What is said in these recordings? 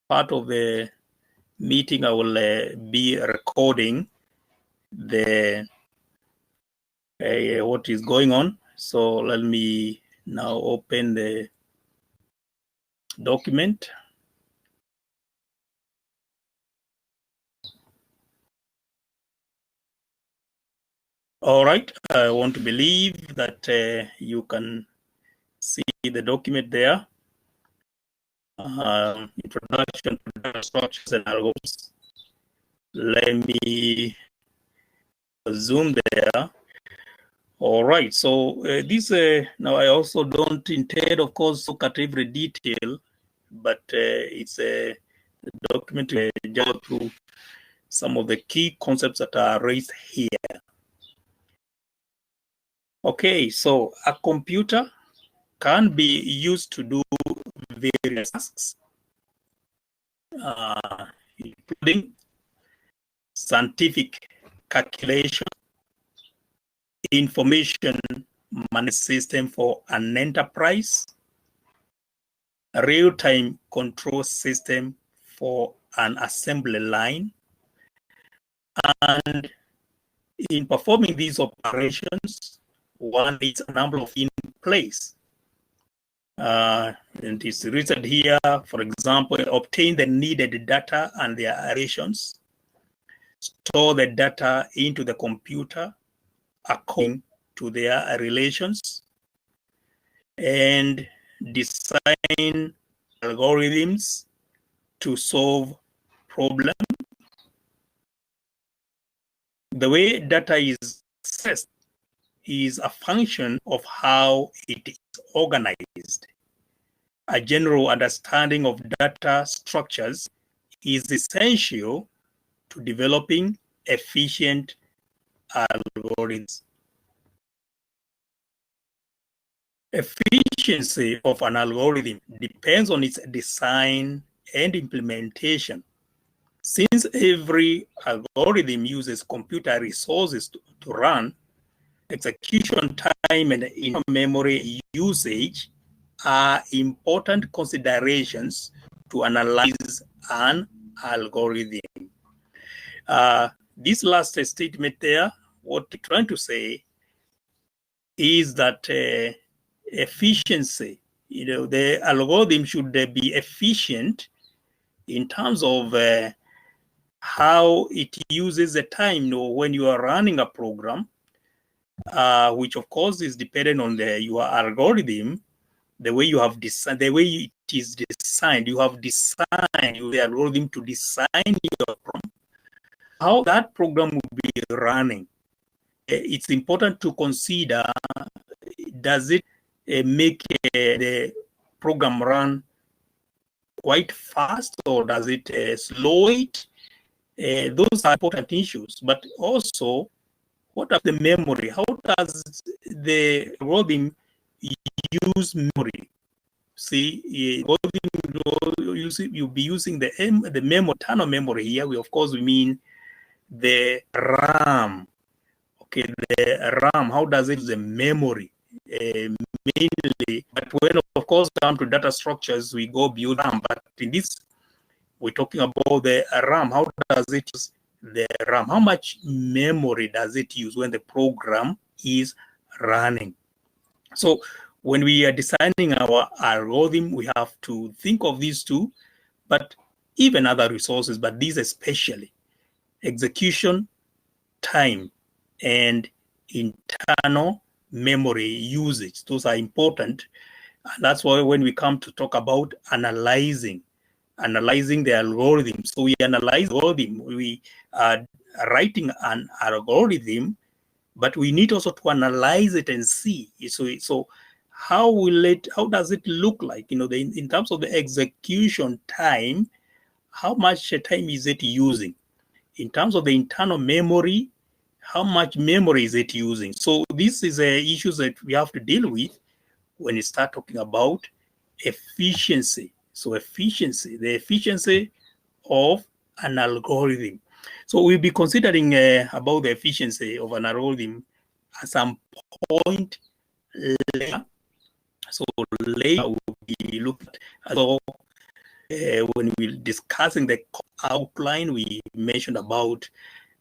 part of the meeting, I will be recording the what is going on. So let me now open the document. All right, I want to believe that you can see the document there. Introduction to data structures and algorithms. Let me zoom there. All right, so this now I also don't intend, of course, to look at every detail, but it's a document to go through some of the key concepts that are raised here. Okay, so a computer can be used to do various tasks, including scientific calculation, information management system for an enterprise, a real-time control system for an assembly line, and in performing these operations, one needs a number of in place. And it's written here, for example, obtain the needed data and their relations, store the data into the computer according to their relations, and design algorithms to solve problems. The way data is accessed is a function of how it is organized. A general understanding of data structures is essential to developing efficient algorithms. Efficiency of an algorithm depends on its design and implementation. Since every algorithm uses computer resources to run, execution time and memory usage are important considerations to analyze an algorithm. This last statement there, what we're trying to say is that efficiency, the algorithm should be efficient in terms of how it uses the time. When you are running a program, which of course is dependent on your algorithm, the way you have designed, the way it is designed, you have designed the algorithm to design your program, how that program will be running. It's important to consider, does it make the program run quite fast, or does it slow it? Those are important issues. But also, what of the memory? How does the algorithm use memory? See, you'll be using the memory, internal memory here. We mean the RAM. Okay, the RAM. How does it use the memory? Mainly, but when of course come to data structures, we go beyond RAM. But in this, we're talking about the RAM. How does it use the RAM? How much memory does it use when the program is running? So when we are designing our algorithm, we have to think of these two, but even other resources, but these especially: execution time and internal memory usage. Those are important. And that's why when we come to talk about analyzing the algorithm. So we analyze the algorithm. We are writing an algorithm, but we need also to analyze it and see. So how does it look like? In terms of the execution time, how much time is it using? In terms of the internal memory, how much memory is it using? So this is issues that we have to deal with when you start talking about efficiency. So the efficiency of an algorithm. So we'll be considering about the efficiency of an algorithm at some point later. So later we'll be looking at. So when we were discussing the outline, we mentioned about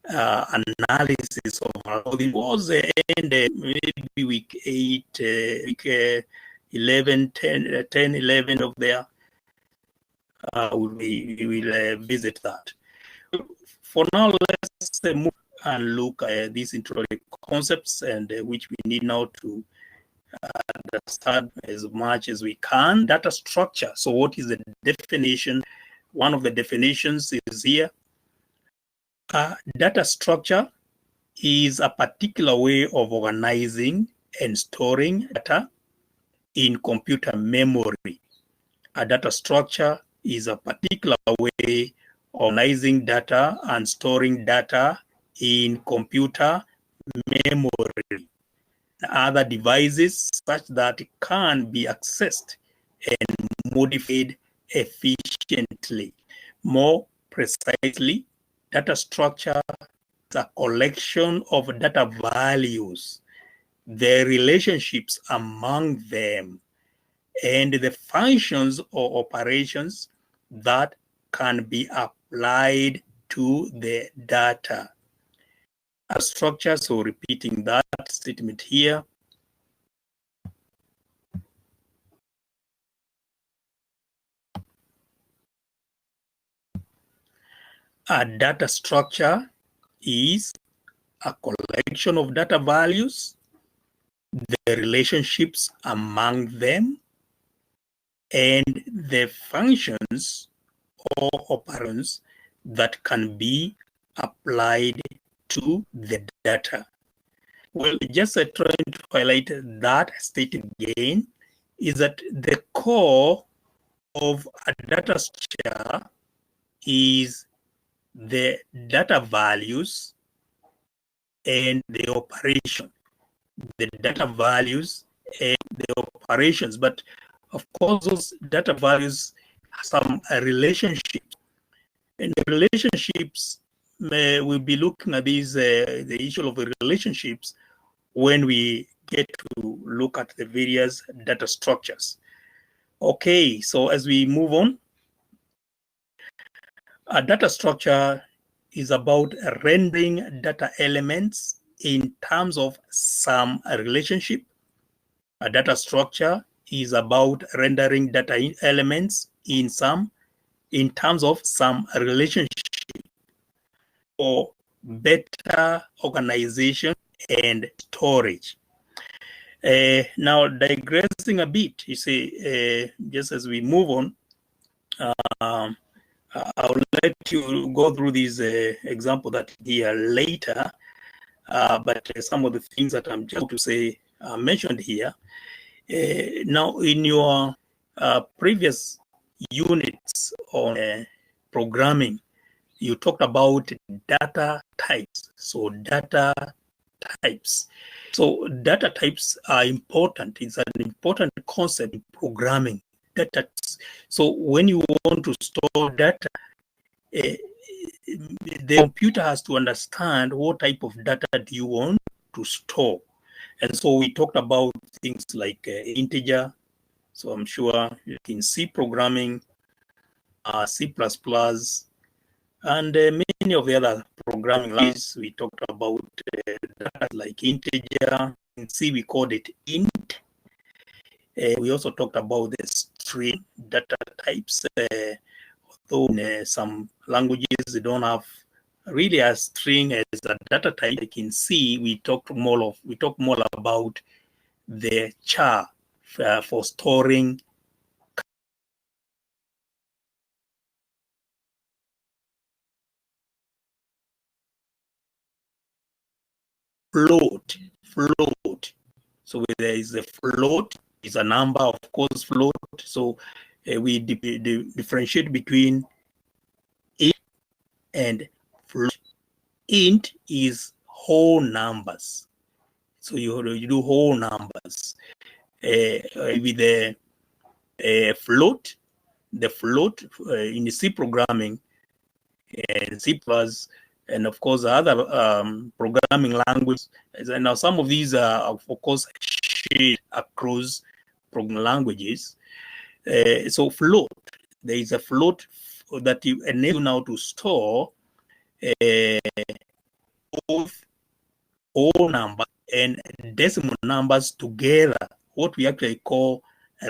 analysis of how it was, and maybe week 8, week 11, 10, 10, 11 of there. We will visit that. For now, let's move and look at these introductory concepts, and which we need now to understand as much as we can. Data structure. So what is the definition? One of the definitions is here. Data structure is a particular way of organizing and storing data in computer memory. A data structure is a particular way of organizing data and storing data in computer memory. Other devices such that it can be accessed and modified efficiently. More precisely, data structure is a collection of data values, the relationships among them, and the functions or operations that can be applied to the data. A structure, so repeating that statement here. A data structure is a collection of data values, the relationships among them, and the functions or operations that can be applied to the data. Well, just trying to highlight that statement again is that the core of a data structure is the data values and the operation, the data values and the operations. But of course, those data values have some relationships, and the relationships we'll be looking at these the issue of relationships when we get to look at the various data structures. Okay, so as we move on, a data structure is about rendering data elements in terms of some relationship. A data structure is about rendering data elements in terms of some relationship for better organization and storage. Now, digressing a bit, you see, just as we move on, I'll let you go through these example that here later, but some of the things that I'm just to say mentioned here. Now, in your previous units on programming, you talked about data types. So data types. So data types are important. It's an important concept in programming. Data. So when you want to store data, the computer has to understand what type of data do you want to store. And so we talked about things like integer. So I'm sure in C programming, C++, and many of the other programming languages, we talked about data like integer. In C, we called it int. We also talked about the string data types. Although in some languages, they don't have really a string as a data type. Like in C, we talked more about the char for storing float. So there is a float, is a number, of course, float. So we differentiate between int and float. Int is whole numbers. So you do whole numbers. With the float, in the C programming and C++, and of course other programming languages. And now some of these are, of course, shared across programming languages. So float. there is a float that you enable now to store both whole numbers and decimal numbers together, what we actually call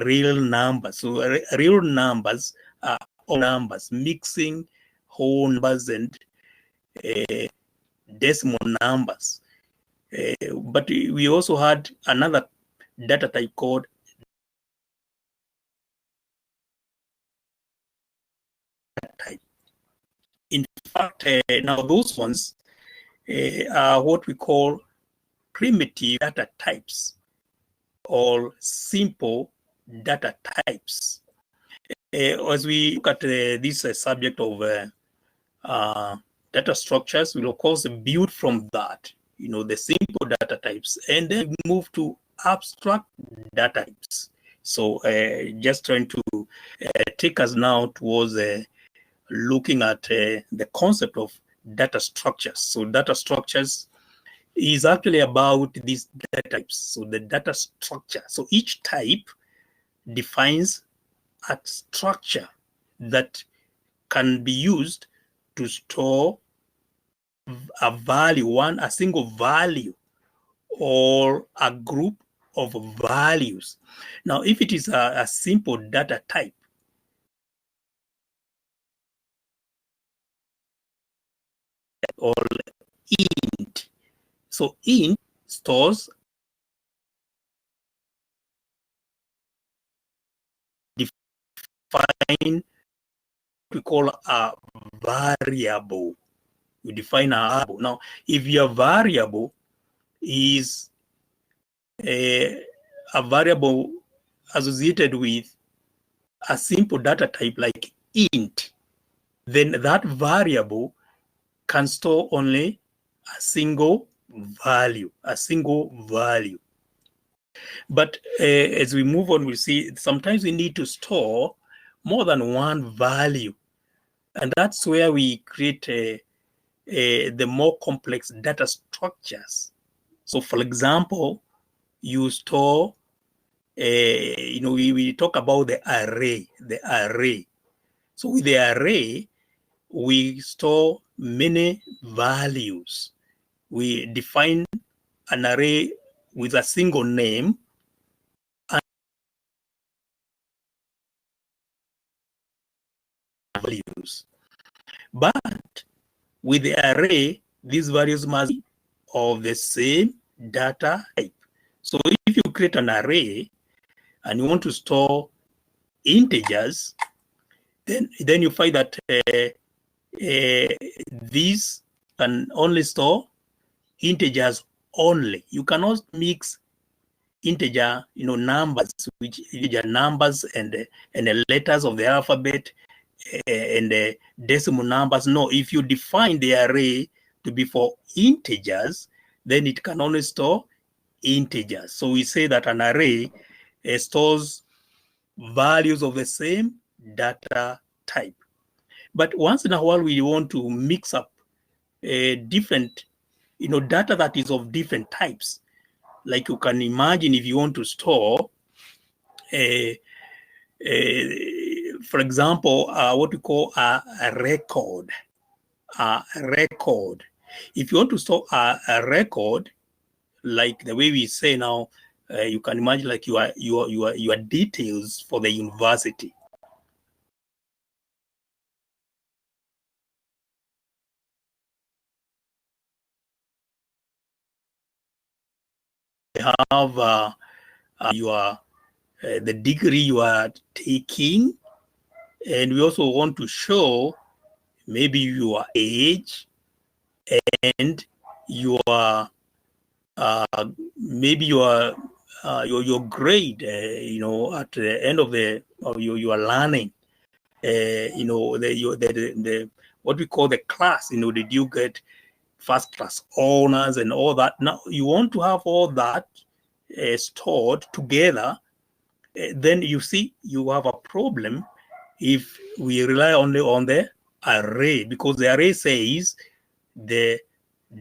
real numbers. So real numbers are all numbers, mixing whole numbers and decimal numbers. But we also had another data type called type. In fact, now those ones are what we call primitive data types or simple data types. As we look at this subject of data structures, we'll of course build from that, the simple data types, and then move to abstract data types. So just trying to take us now towards looking at the concept of data structures. So data structures is actually about these data types. So the data structure. So each type defines a structure that can be used to store a value, a single value, or a group of values. Now, if it is a simple data type, or int, so int stores define what we call a variable. We define a variable. Now, if your variable is a variable associated with a simple data type like int, then that variable can store only a single value, But as we move on, we'll see sometimes we need to store more than one value. And that's where we create the more complex data structures. So for example, you store, we talk about the array. So with the array, we store many values. We define an array with a single name and values. But with the array, these values must be of the same data type. So if you create an array and you want to store integers, then you find that these can only store integers only. You cannot mix integer, numbers, which integer numbers and the letters of the alphabet and the decimal numbers. No, if you define the array to be for integers, then it can only store integers. So we say that an array stores values of the same data type. But once in a while, we want to mix up different, data that is of different types. Like you can imagine if you want to store, for example, what we call a record. If you want to store a record, like the way we say now, you can imagine like your details for the university. You have your the degree you are taking, and we also want to show maybe your age and your maybe your grade, at the end of your learning, the what we call the class, did you get first class honors and all that? Now you want to have all that stored together. Then you see you have a problem if we rely only on the array, because the array says the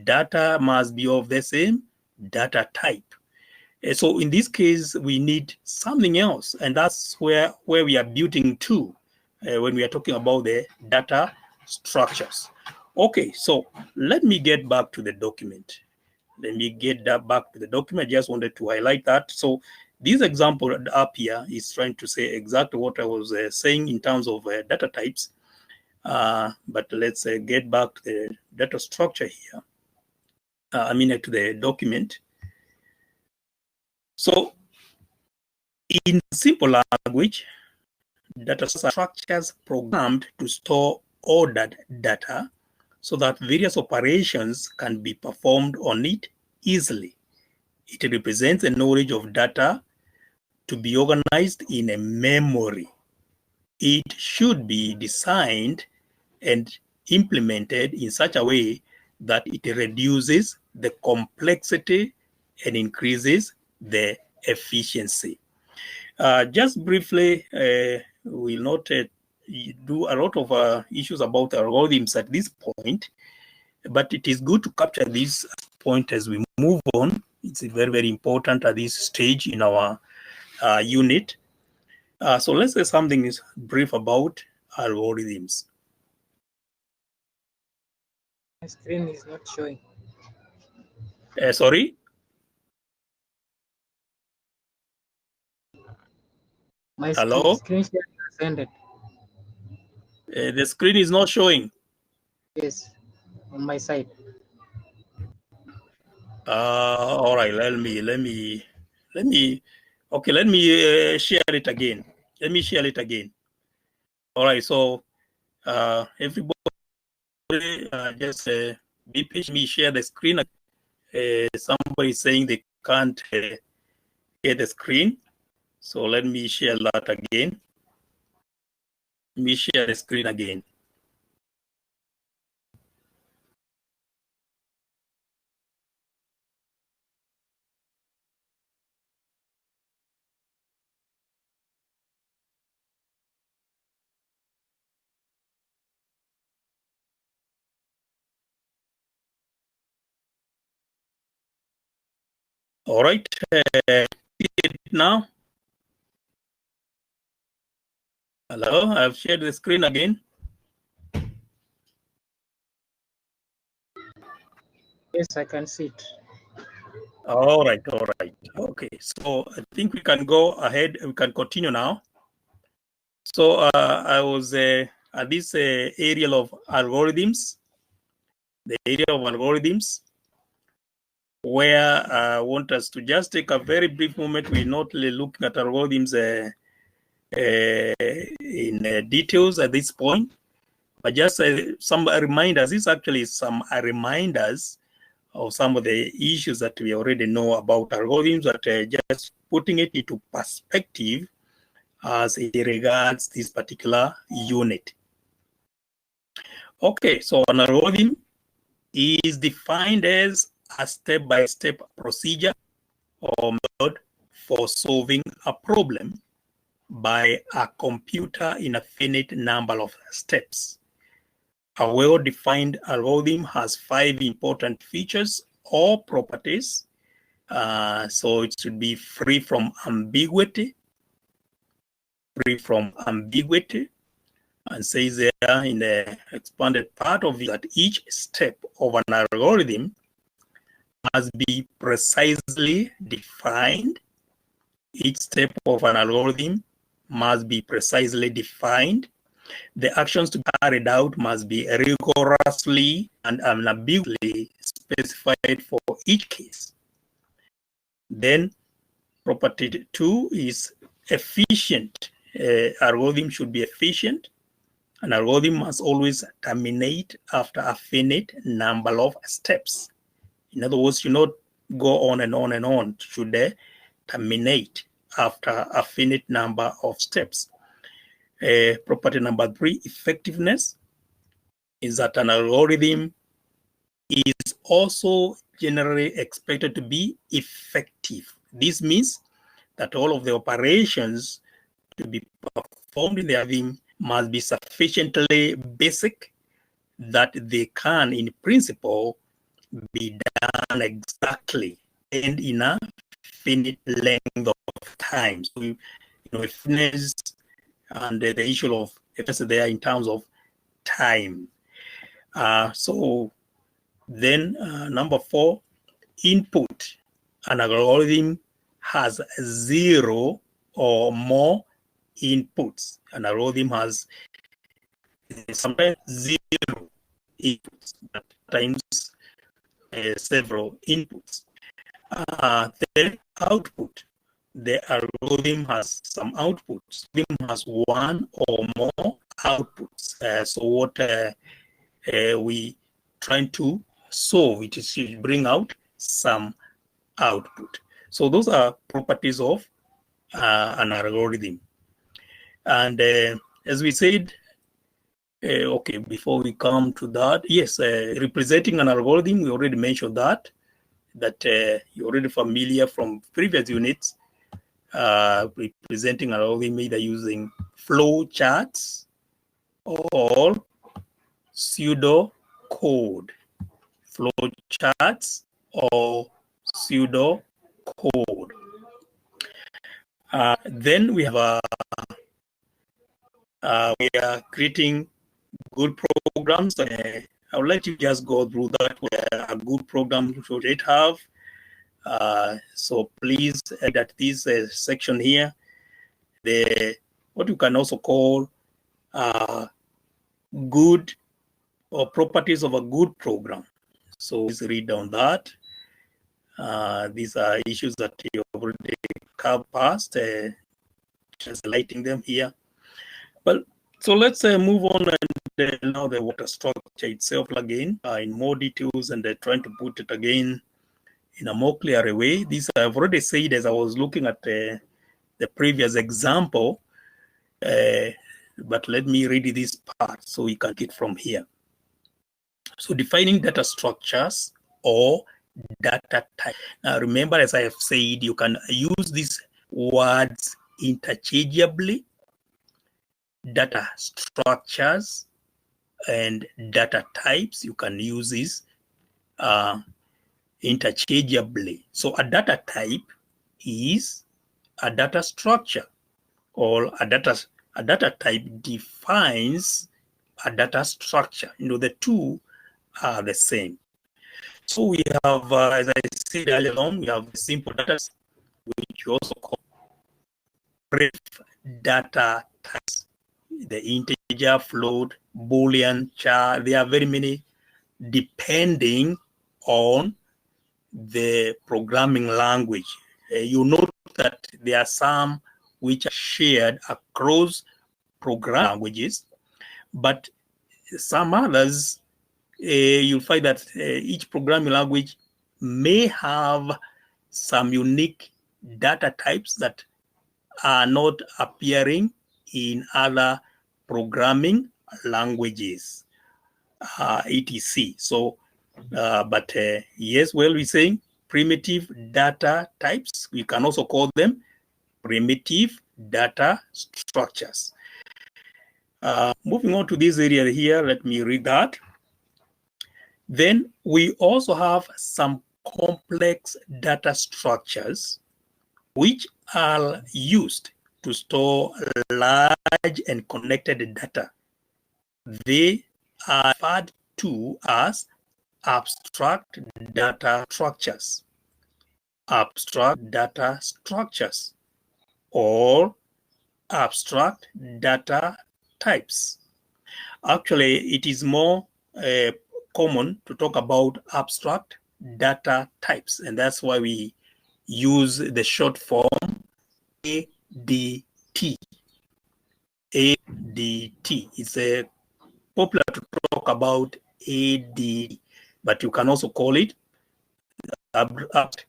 data must be of the same data type. So in this case, we need something else, and that's where we are building to. when we are talking about the data structures. Okay, so let me get back to the document. Let me get that back to the document. I just wanted to highlight that. So this example up here is trying to say exactly what I was saying in terms of data types. But let's get back to the data structure here. To the document. So in simple language, data structures programmed to store ordered data so that various operations can be performed on it easily. It represents a knowledge of data to be organized in a memory. It should be designed and implemented in such a way that it reduces the complexity and increases the efficiency. Just briefly, we'll not do a lot of issues about algorithms at this point, but it is good to capture this point as we move on. It's very, very important at this stage in our unit. So let's say something is brief about algorithms. My screen is not showing. Sorry? My Hello? screen share has ended. The screen is not showing. Yes, on my side. All right, let me share it again. Let me share it again. All right, so everybody just be patient. Me share the screen. Somebody saying they can't get the screen, so let me share that again. Let me share the screen again. All right, now. Hello, I've shared the screen again. Yes, I can see it. All right. Okay, so I think we can go ahead. We can continue now. So I was at this area of algorithms, where I want us to just take a very brief moment. We're not really looking at algorithms in details at this point, but just some reminders. This actually is some reminders of some of the issues that we already know about algorithms, that just putting it into perspective as it regards this particular unit. Okay, so an algorithm is defined as a step-by-step procedure or method for solving a problem by a computer in a finite number of steps. A well-defined algorithm has 5 important features or properties. So it should be free from ambiguity, and says there in the expanded part of it that each step of an algorithm must be precisely defined. Each step of an algorithm must be precisely defined. The actions to be carried out must be rigorously and unambiguously specified for each case. Then property 2 is efficient. Algorithm should be efficient. An algorithm must always terminate after a finite number of steps. In other words, you not go on and on and on. It should terminate after a finite number of steps. Property number 3, effectiveness, is that an algorithm is also generally expected to be effective. This means that all of the operations to be performed in the algorithm must be sufficiently basic that they can, in principle, be done exactly and in a finite length of time. So, effectiveness and the issue of it's there in terms of time. So then number 4, input. An algorithm has 0 or more inputs. An algorithm has sometimes 0 inputs, but times several inputs. Then output. The algorithm has some outputs. The algorithm has 1 or more outputs. So what we trying to solve it is to bring out some output. So those are properties of an algorithm. And as we said, okay, before we come to that, yes, representing an algorithm, we already mentioned that you're already familiar from previous units, representing an algorithm either using flow charts or pseudo code. Flow charts or pseudo code. Then we have we are creating good programs. I would like to just go through that. A good program should it have. So please add at this section here, what you can also call good or properties of a good program. So please read down that. These are issues that you already covered past, just lighting them here. Well, so let's move on and now the water structure itself again in more details and trying to put it again in a more clear way. This I've already said as I was looking at the previous example, but let me read this part so we can get from here. So defining data structures or data type. Now remember, as I have said, you can use these words interchangeably. Data structures and data types, you can use these interchangeably. So a data type is a data structure, or a data type defines a data structure. The two are the same. So we have, as I said earlier on, we have the simple data, which we also call ref data types. The integer, float, Boolean, char, there are very many depending on the programming language. You note that there are some which are shared across program languages, but some others, you'll find that each programming language may have some unique data types that are not appearing in other programming languages, etc. So, but yes, well, we're saying primitive data types. We can also call them primitive data structures. Moving on to this area here, let me read that. Then we also have some complex data structures which are used to store large and connected data. They are referred to as abstract data structures. Abstract data structures or abstract data types. Actually, it is more common to talk about abstract data types, and that's why we use the short form ADT. ADT. It's popular to talk about ADT, but you can also call it abstract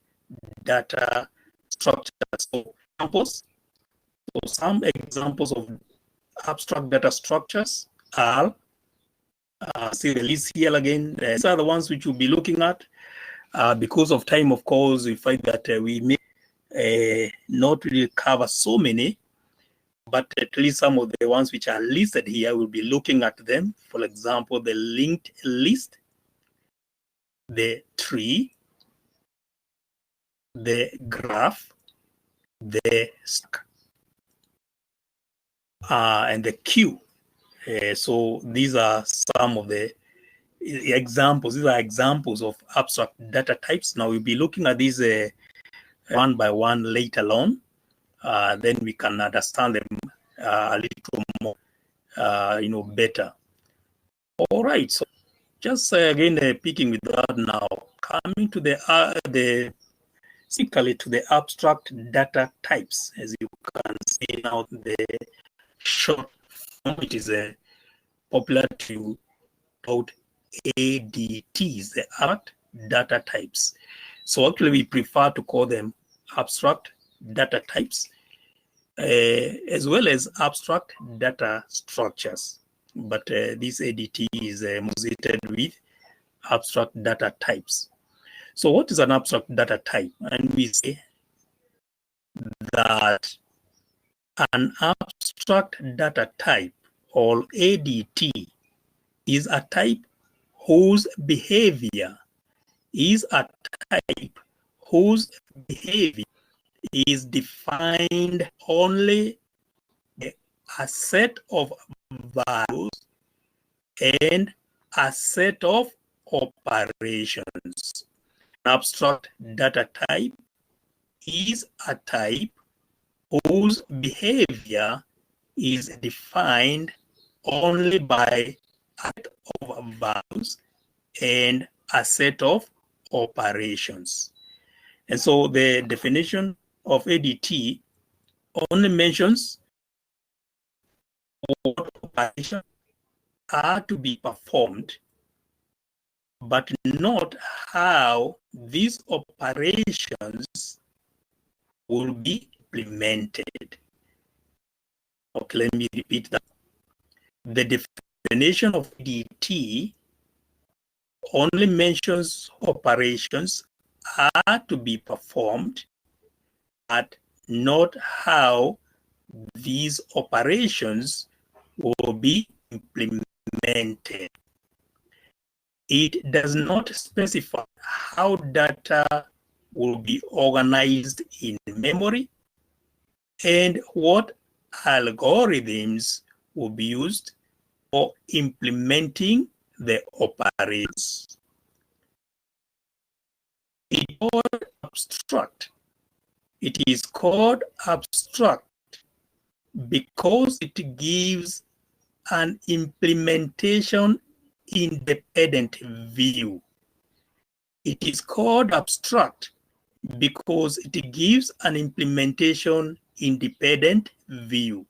data structure. So some examples of abstract data structures are, see the list here again. These are the ones which we'll be looking at. Because of time, of course, we find that we may not really cover so many, but at least some of the ones which are listed here, we'll be looking at them. For example, the linked list, the tree, the graph, the stack, and the queue. So these are some of the examples. These are examples of abstract data types. Now we'll be looking at these one by one later on. Then we can understand them a little more, better. All right. So just again picking with that now, coming to the specifically to the abstract data types. As you can see now, the short form, it is popular to called ADTs, the abstract data types. So actually we prefer to call them abstract data types, as well as abstract data structures. But this ADT is associated with abstract data types. So what is an abstract data type? And we say that an abstract data type, or ADT, is a type whose behavior is defined only by a set of values and a set of operations. An abstract data type is a type whose behavior is defined only by a set of values and a set of operations. And so the definition of ADT only mentions what operations are to be performed, but not how these operations will be implemented. Okay, let me repeat that. The definition of ADT only mentions operations are to be performed, but not how these operations will be implemented. It does not specify how data will be organized in memory and what algorithms will be used for implementing the operations. It is called abstract because it gives an implementation independent view. It is called abstract because it gives an implementation independent view.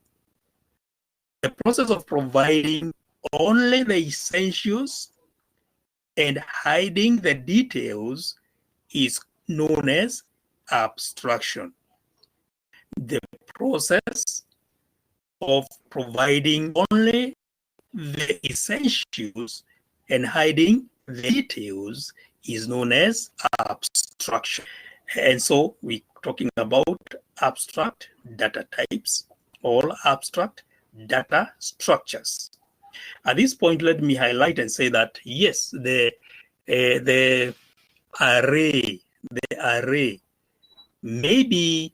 The process of providing only the essentials and hiding the details is known as abstraction. The process of providing only the essentials and hiding the details is known as abstraction. And so we're talking about abstract data types or abstract data structures. At this point, let me highlight and say that yes, the array may be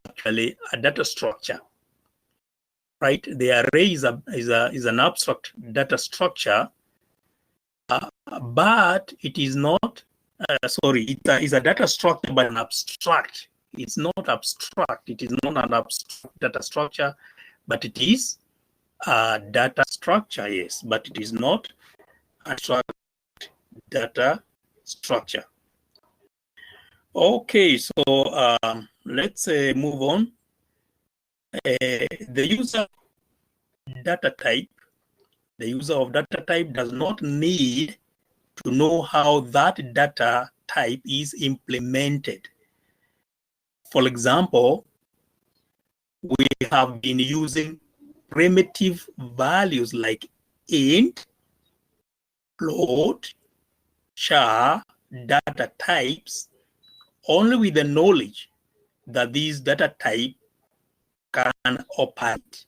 actually a data structure, right? The array is an abstract data structure, but it is not. It is a data structure, but an abstract. It's not abstract. It is not an abstract data structure, but it is a data structure, yes, but it is not an abstract data structure. Okay, so let's move on. The user of data type does not need to know how that data type is implemented. For example, we have been using primitive values like int, float, char data types only with the knowledge that these data types can operate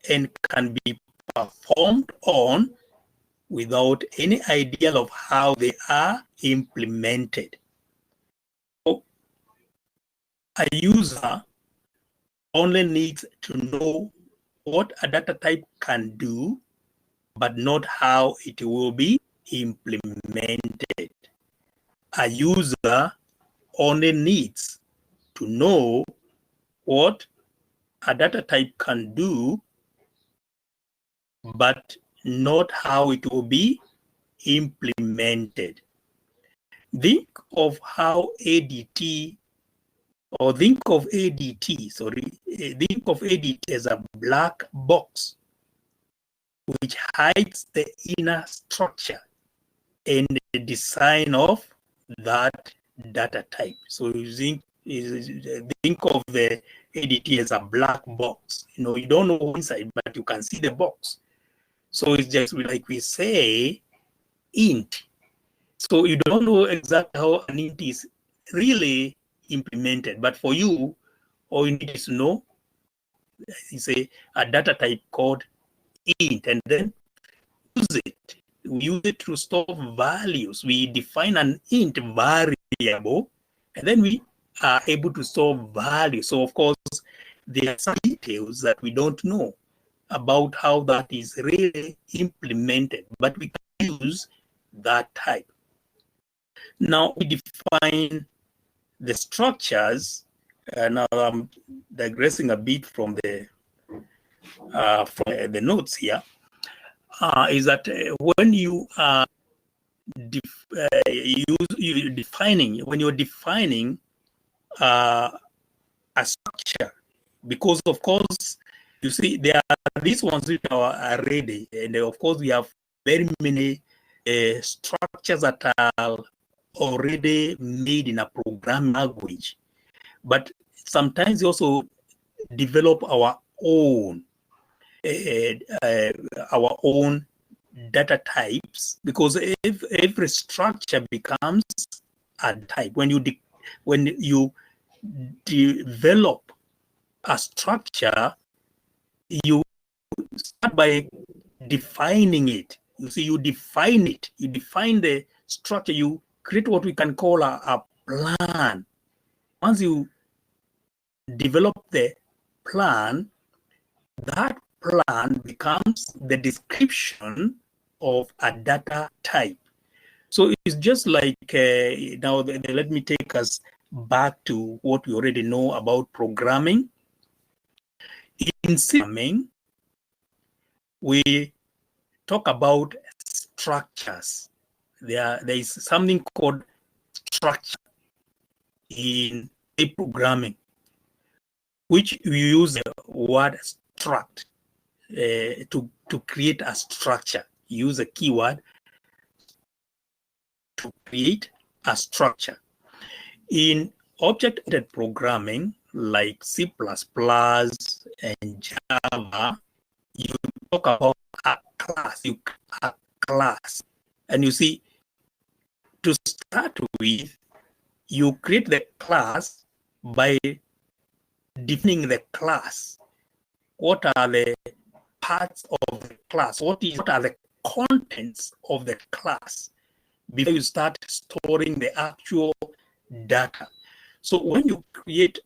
and can be performed on without any idea of how they are implemented. So a user only needs to know what a data type can do, but not how it will be implemented. A user only needs to know what a data type can do, but not how it will be implemented. Think of how ADT, or think of ADT, think of ADT as a black box which hides the inner structure and the design of that data type. So you think of the ADT as a black box. You don't know inside, but you can see the box. So it's just like we say int. So you don't know exactly how an int is really implemented, but for you, all you need is to know is a data type called int, and then use it. We use it to store values. We define an int variable, and then we are able to store values. So of course, there are some details that we don't know about how that is really implemented, but we can use that type. Now we define the structures. Now I'm digressing a bit from the notes here. Is that when you are when you're defining a structure, because of course you see there are these ones which are ready, and of course we have very many structures that are already made in a programming language, but sometimes we also develop our own data types, because if every structure becomes a type. When you develop a structure, you start by defining it. You see, you define it. You define the structure. You create what we can call a plan. Once you develop the plan, that plan becomes the description of a data type. So it's just like, now let me take us back to what we already know about programming. In programming, we talk about structures. There is something called structure in programming, which we use the word struct to create a structure. Use a keyword to create a structure. In object-oriented programming, like C++ and Java, you talk about a class. And you see, to start with, you create the class by defining the class. What are the parts of the class? What are the contents of the class before you start storing the actual data? So when you create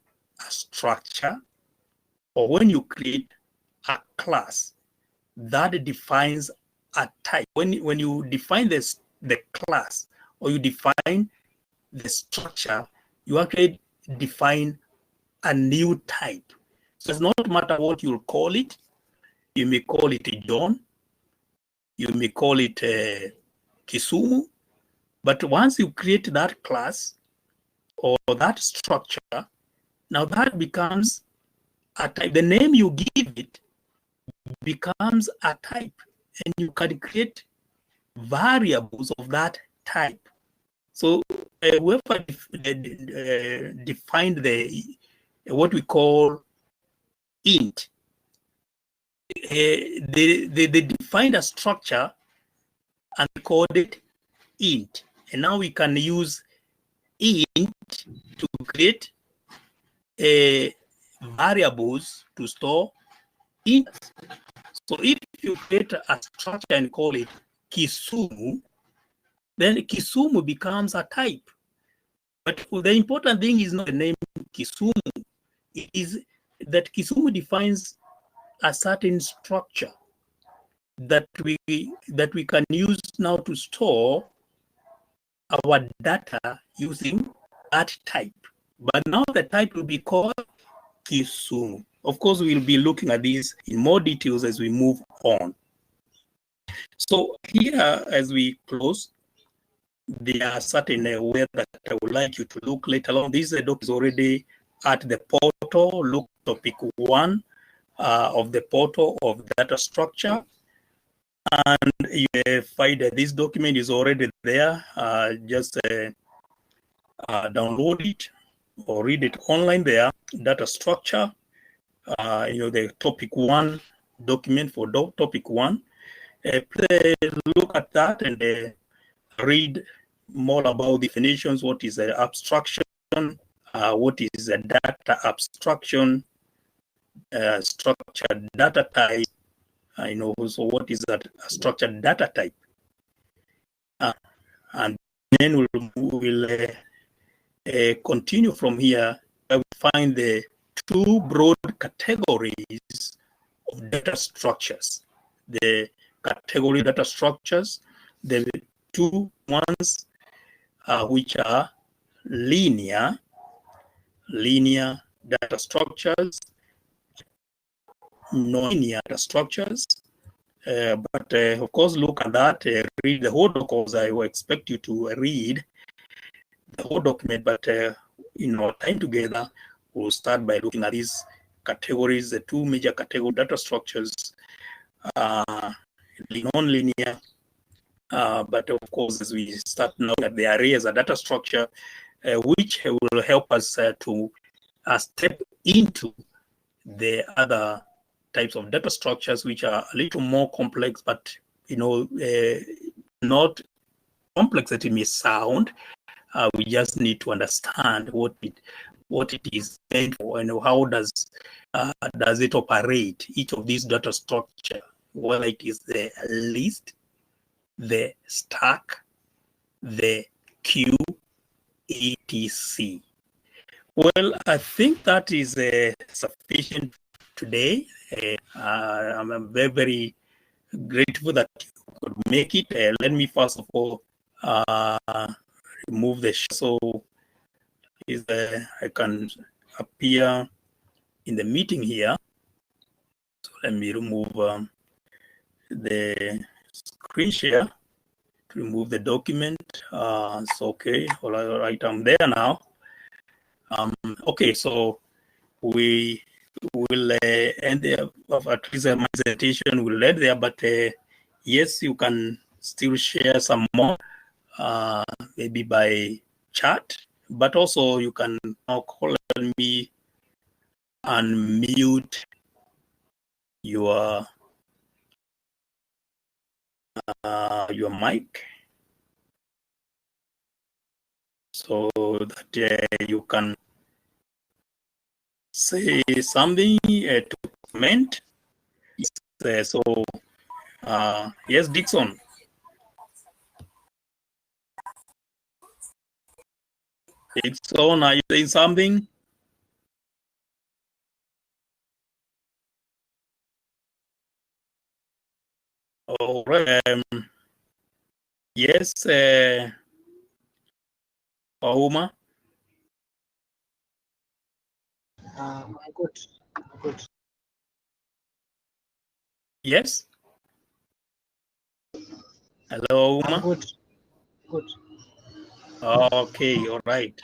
a structure, or when you create a class, that defines a type. When you define the class, or you define the structure, you actually define a new type. So it's not matter what you'll call it. You may call it John, you may call it Kisumu, but once you create that class or that structure, now that becomes a type. The name you give it becomes a type, and you can create variables of that type. So whoever defined what we call int, they defined a structure and called it int. And now we can use int to create variables to store int. So if you create a structure and call it Kisumu, then Kisumu becomes a type. But the important thing is not the name Kisumu. It is that Kisumu defines a certain structure that we can use now to store our data using that type. But now the type will be called Kisumu. Of course, we'll be looking at these in more details as we move on. So here, as we close, there are certain ways that I would like you to look later on. This doc is already at the portal. Look topic 1 of the portal of data structure. And you find that this document is already there. Just download it or read it online there. Data structure, the topic 1 document for topic 1. Look at that and read more about definitions. What is abstraction? What is a data abstraction? Structured data type. So what is that structured data type? And then we'll continue from here. I will find the 2 broad categories of data structures. The category data structures, the 2 ones which are linear data structures, non-linear data structures. But of course, look at that, read the whole document. I will expect you to read the whole document, but in our time together, we'll start by looking at these categories, the 2 major category data structures, non-linear, but of course, as we start now at the array as a data structure, which will help us to step into the other types of data structures, which are a little more complex, but not complex that it may sound. We just need to understand what it is meant for and how does it operate. Each of these data structure, whether it is the list, the stack, the queue, etc. Well, I think that is sufficient today. I'm very, very grateful that you could make it. Let me first of all remove the share so I can appear in the meeting here. So let me remove the screen share to remove the document. It's okay. All right, I'm there now. Okay, so we will end there. At least my presentation will end there, but yes, you can still share some more, maybe by chat, but also you can now call me and mute your mic so that you can say something to comment. So yes, Dixon. Dixon, are you saying something? All right. Yes, Ahuma. I'm good. Good. Yes. Hello, I'm Ahuma. good. Good. Okay, all right.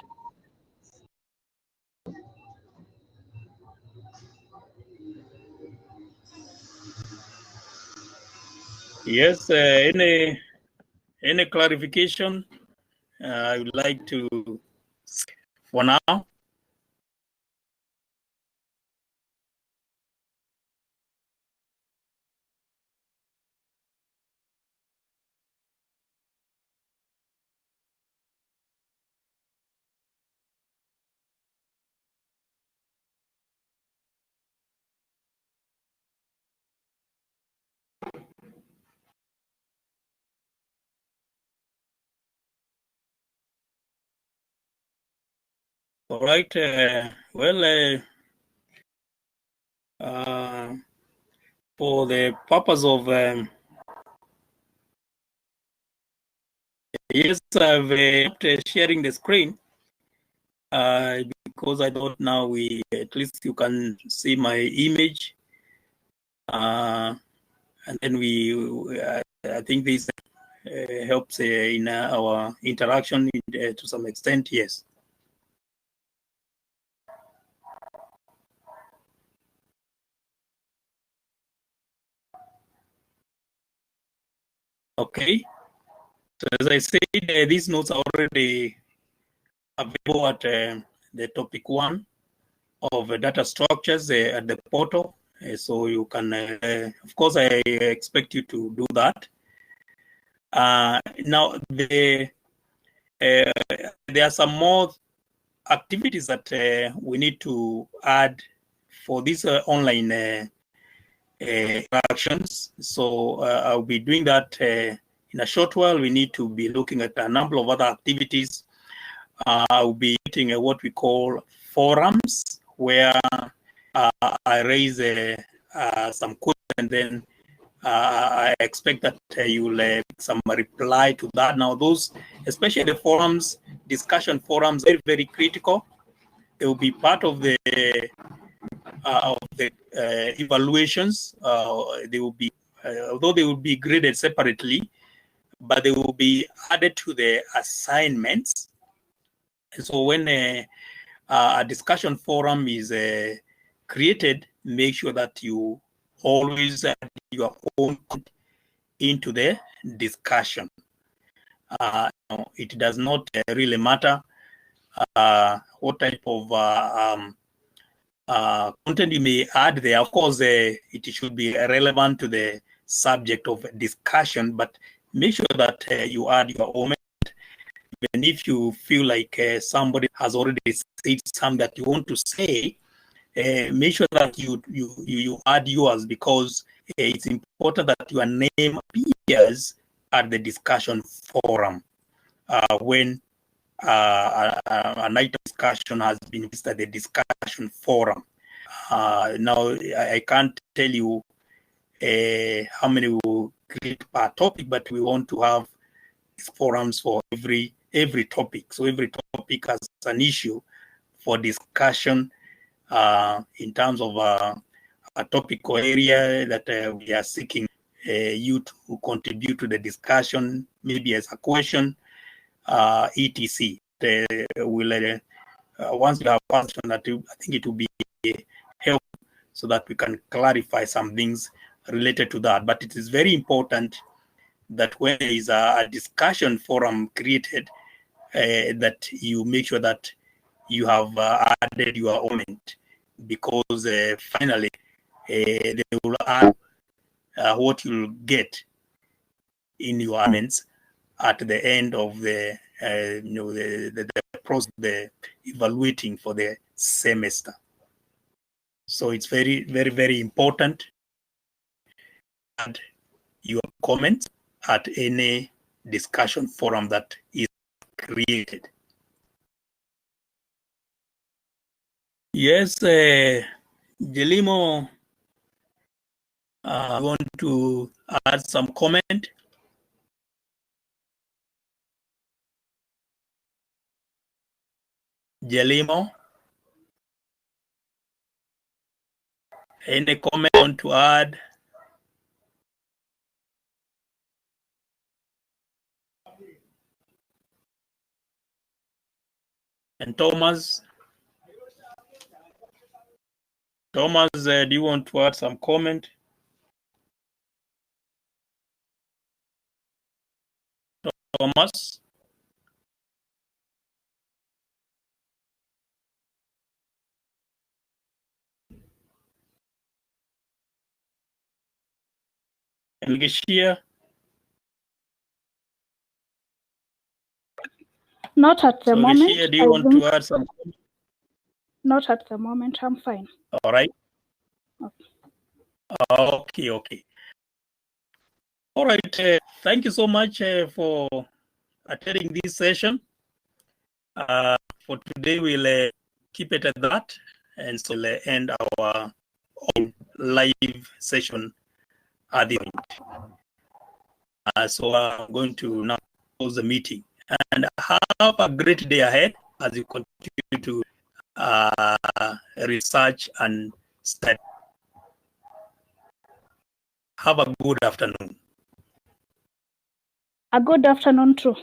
Yes, any clarification I would like to for now? All right. Well, For the purpose of yes, I've sharing the screen because I thought now at least you can see my image, and then I think this helps in our interaction to some extent. Yes. Okay. So as I said, these notes are already available at the topic 1 of data structures at the portal. So you can, of course, I expect you to do that. Now, there are some more activities that we need to add for these online actions. So I'll be doing that in a short while. We need to be looking at a number of other activities. I'll be creating what we call forums, where I raise some questions, and then I expect that you will make some reply to that. Now, those, especially the forums, discussion forums, very, very critical. They will be part of the evaluations. They will be, although they will be graded separately, but they will be added to the assignments. And so when a discussion forum is created, make sure that you always add your own into the discussion. It does not really matter what type of content you may add there. Of course, it should be relevant to the subject of discussion, but make sure that you add your own. Even if you feel like somebody has already said something that you want to say, make sure that you add yours, because it's important that your name appears at the discussion forum when a night of discussion has been listed at the discussion forum. Now, I can't tell you how many we will create per topic, but we want to have forums for every topic. So every topic has an issue for discussion in terms of a topical area that we are seeking you to contribute to the discussion, maybe as a question, etc. Once you have a question, that I think it will be helpful so that we can clarify some things related to that. But it is very important that when there is a discussion forum created, that you make sure that you have added your own comment, because finally they will add what you'll get in your comments at the end of the process, the evaluating for the semester. So it's very, very, very important to add your comments at any discussion forum that is created. Yes, Jelimo, I want to add some comment. Jelimo, any comment you want to add? And Thomas, do you want to add some comment? Thomas? And Geshia? Not at the moment. Geshia, do you want to add some comment? Not at the moment. I'm fine. All right. Okay. Okay. All right. Thank you so much for attending this session. For today, we'll keep it at that, and so we'll end our live session at the point. So I'm going to now close the meeting, and have a great day ahead as you continue to research and study. Have a good afternoon. A good afternoon too.